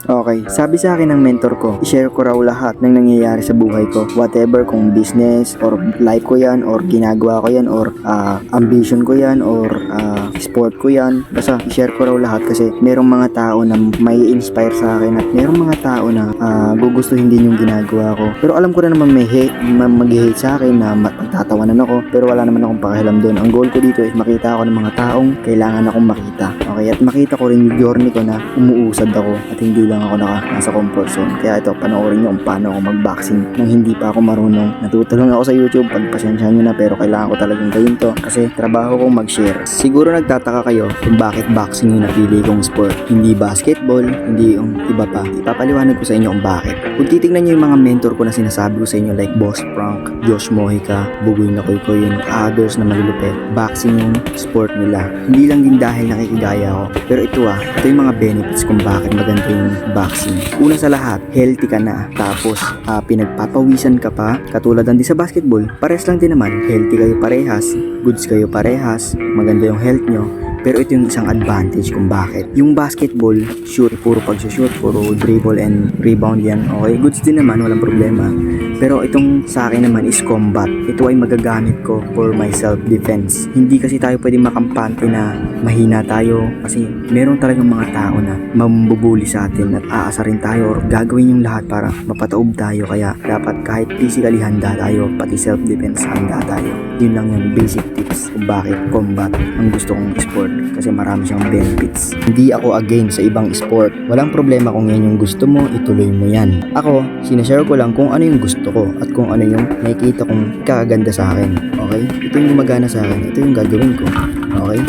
Okay, sabi sa akin ng mentor ko, i-share ko raw lahat ng nangyayari sa buhay ko. Whatever, kung business, or life ko yan, or ginagawa ko yan, or ambition ko yan, or sport ko yan. Basta, i-share ko raw lahat kasi merong mga tao na may inspire sa akin at merong mga tao na gugustuhin din yung ginagawa ko. Pero alam ko na naman may mag-hate sa akin na magtatawanan ako, pero wala naman akong pakialam doon. Ang goal ko dito is makita ako ng mga taong kailangan akong makita. Okay, at makita ko rin yung journey ko na umuusad ako at hindi lang ako nasa comfort zone. Kaya ito, panoorin nyo kung paano ako mag-boxing nang hindi pa ako marunong. Natutulong ako sa YouTube, pagpasensyahan nyo na, pero kailangan ko talagang gawin to kasi trabaho kong mag-share. Siguro nagtataka kayo kung bakit boxing yung napili kong sport, hindi basketball, hindi yung iba pa. Ipapaliwanag ko sa inyo kung bakit. Kung titignan nyo yung mga mentor ko na sinasabi ko sa inyo like Boss Frank, Josh Mojica, Bugoy na Koy yung others na malulupit, boxing yung sport nila. Hindi lang din dahil nakikigaya ako, pero ito yung mga benefits kung bakit maganda yung boxing. Una sa lahat, healthy ka na. Tapos, pinagpapawisan ka pa. Katulad din sa basketball, pares lang din naman. Healthy kayo parehas, goods kayo parehas, maganda yung health nyo. Pero ito yung isang advantage kung bakit. Yung basketball, puro pag-shoot, puro dribble and rebound yan. Okay, goods din naman, walang problema. Pero itong sa akin naman is combat. Ito ay magagamit ko for my self-defense. Hindi kasi tayo pwedeng makampante na mahina tayo kasi meron talagang mga tao na mambubuli sa atin at aasarin tayo or gagawin yung lahat para mapataob tayo. Kaya dapat kahit physically handa tayo, pati self-defense handa tayo. Yun lang yung basic tips kung bakit combat ang gusto kong sport kasi marami siyang benefits. Hindi ako against sa ibang sport. Walang problema kung yan yung gusto mo, ituloy mo yan. Ako, sinashare ko lang kung ano yung gusto ko at kung ano yung nakikita kong kakaganda sa akin. Okay? Ito yung gumagana sa akin. Ito yung gagawin ko. Okay?